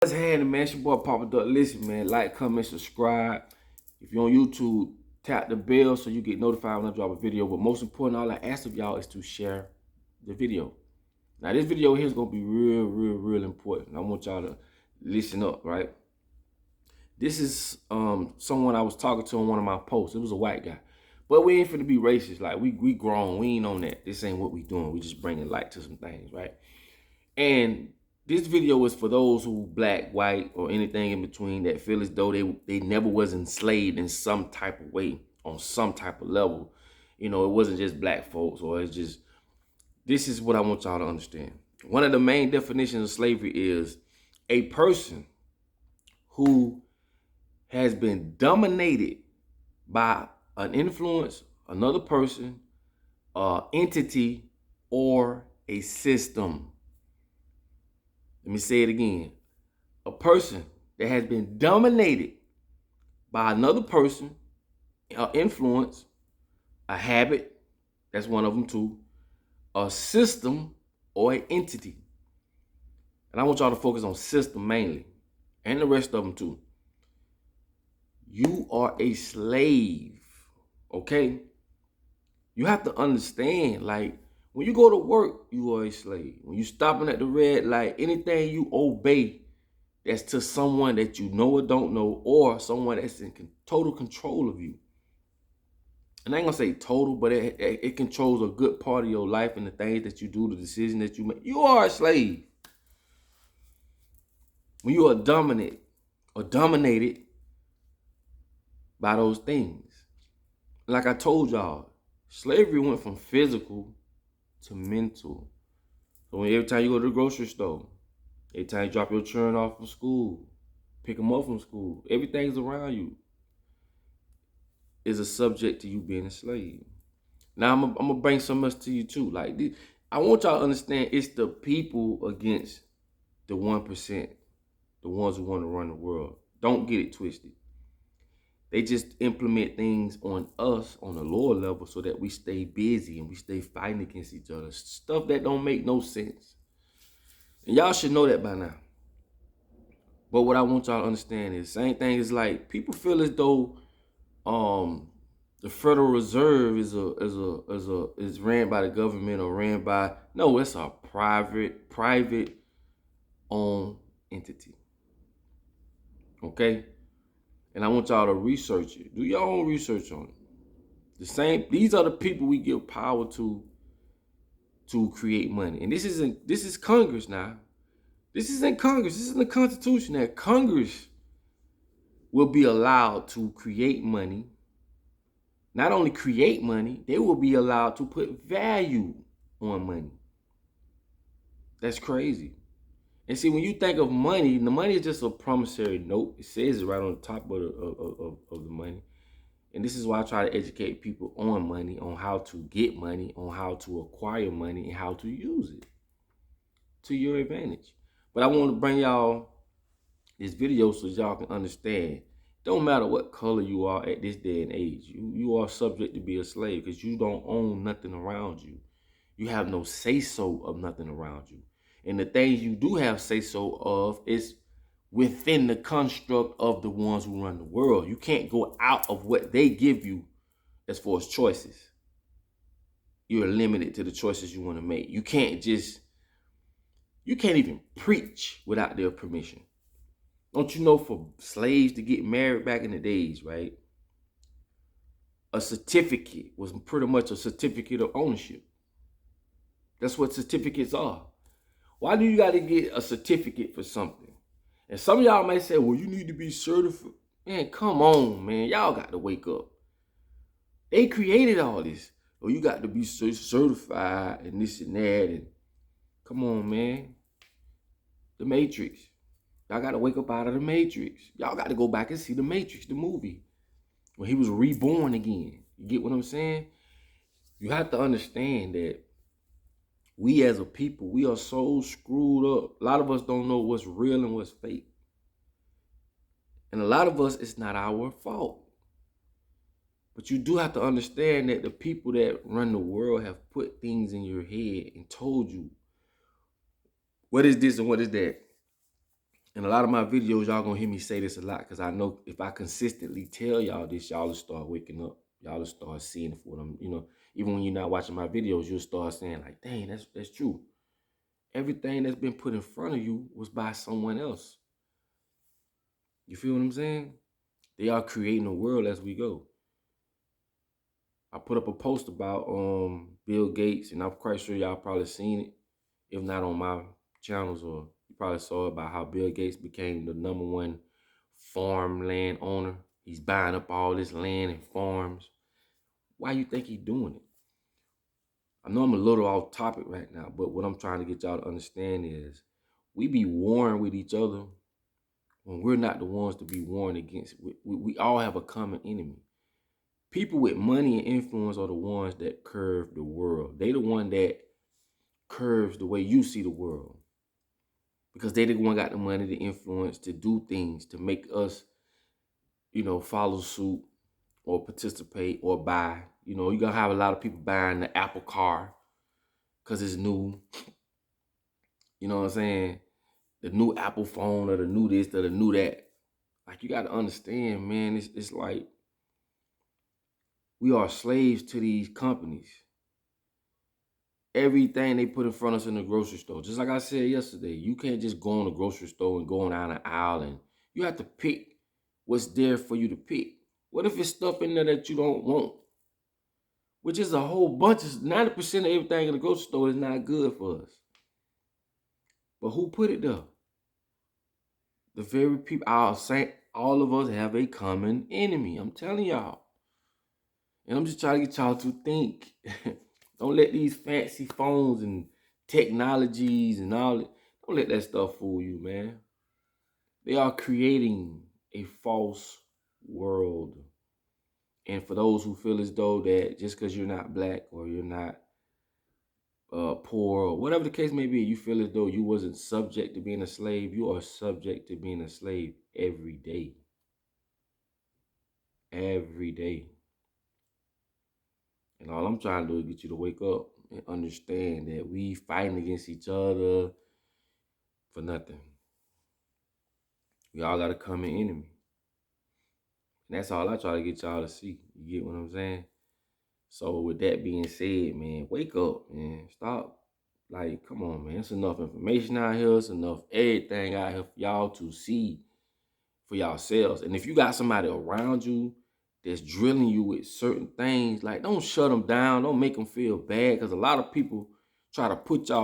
What's happening, man? It's your boy Papa Duck. Listen, man, like, comment, subscribe. If you're on YouTube, tap the bell so you get notified when I drop a video. But most important, all I ask of y'all is to share the video. Now, this video here is going to be real important. I want y'all to listen up, right? This is someone I was talking to on one of my posts. It was a white guy. But we ain't finna be racist. Like, we grown. We ain't on that. This ain't what we doing. We just bringing light to some things, right? And this video is for those who black, white, or anything in between that feel as though they never was enslaved in some type of way, on some type of level. You know, it wasn't just black folks, or it's just, this is what I want y'all to understand. One of the main definitions of slavery is a person who has been dominated by an influence, another person, entity, or a system. Let me say it again. A person that has been dominated by another person, influence, a habit, that's one of them too, a system, or an entity. And I want y'all to focus on system mainly, and the rest of them too. You are a slave, okay? You have to understand, like, when you go to work, you are a slave. When you stopping at the red light, anything you obey that's to someone that you know or don't know, or someone that's in total control of you. And I ain't gonna say total, but it controls a good part of your life and the things that you do, the decision that you make. You are a slave. When you are dominant or dominated by those things. Like I told y'all, slavery went from physical to mental. So every time you go to the grocery store, every time you drop your children off from school, pick them up from school, everything's around you is a subject to you being a slave. Now I'm gonna bring something else to you too. Like, I want y'all to understand, it's the people against the 1%, the ones who want to run the world. Don't get it twisted. They just implement things on us on a lower level so that we stay busy and we stay fighting against each other. Stuff that don't make no sense. And y'all should know that by now. But what I want y'all to understand is, same thing is, like, people feel as though the Federal Reserve is ran by the government or ran by, no, it's a private owned entity. Okay? And I want y'all to research it. Do your own research on it. These are the people we give power to create money. And this is Congress now. This isn't Congress. This is the Constitution that Congress will be allowed to create money. Not only create money, they will be allowed to put value on money. That's crazy. And see, when you think of money, the money is just a promissory note. It says it right on the top of the money. And this is why I try to educate people on money, on how to get money, on how to acquire money, and how to use it to your advantage. But I want to bring y'all this video so y'all can understand. Don't matter what color you are at this day and age. You are subject to be a slave because you don't own nothing around you. You have no say-so of nothing around you. And the things you do have say-so of is within the construct of the ones who run the world. You can't go out of what they give you as far as choices. You're limited to the choices you want to make. You can't even preach without their permission. Don't you know, for slaves to get married back in the days, right? A certificate was pretty much a certificate of ownership. That's what certificates are. Why do you got to get a certificate for something? And some of y'all might say, well, you need to be certified. Man, come on, man. Y'all got to wake up. They created all this. Oh, you got to be certified and this and that. And come on, man. The Matrix. Y'all got to wake up out of the Matrix. Y'all got to go back and see the Matrix, the movie, when he was reborn again. You get what I'm saying? You have to understand that we as a people, we are so screwed up. A lot of us don't know what's real and what's fake. And a lot of us, it's not our fault. But you do have to understand that the people that run the world have put things in your head and told you what is this and what is that. And a lot of my videos, y'all gonna hear me say this a lot because I know if I consistently tell y'all this, y'all will start waking up. Y'all will start seeing it for them. You know, even when you're not watching my videos, you'll start saying like, dang, that's true. Everything that's been put in front of you was by someone else. You feel what I'm saying? They are creating a world as we go. I put up a post about Bill Gates, and I'm quite sure y'all probably seen it, if not on my channels, or you probably saw about how Bill Gates became the #1 farmland owner. He's buying up all this land and farms. Why you think he's doing it? I know I'm a little off topic right now, but what I'm trying to get y'all to understand is we be warring with each other when we're not the ones to be warring against. We all have a common enemy. People with money and influence are the ones that curve the world. They the one that curves the way you see the world. Because they the one got the money, the influence to do things, to make us, you know, follow suit or participate or buy. You know, you're going to have a lot of people buying the Apple car because it's new. You know what I'm saying? The new Apple phone or the new this or the new that. Like, you got to understand, man, it's like we are slaves to these companies. Everything they put in front of us in the grocery store. Just like I said yesterday, you can't just go in the grocery store and go down an aisle, and you have to pick what's there for you to pick. What if it's stuff in there that you don't want? Which is a whole bunch of 90% of everything in the grocery store is not good for us. But who put it there? The very people. I'll say all of us have a common enemy. I'm telling y'all. And I'm just trying to get y'all to think. Don't let these fancy phones and technologies and all that, don't let that stuff fool you, man. They are creating a false world. And for those who feel as though that just because you're not black or you're not poor or whatever the case may be, you feel as though you wasn't subject to being a slave, you are subject to being a slave every day. Every day. And all I'm trying to do is get you to wake up and understand that we fighting against each other for nothing. We all got a common enemy. And that's all I try to get y'all to see. You get what I'm saying? So with that being said, man, wake up, man. Stop. Like, come on, man. It's enough information out here. It's enough everything out here for y'all to see for yourselves. And if you got somebody around you that's drilling you with certain things, like, don't shut them down. Don't make them feel bad. Because a lot of people try to put y'all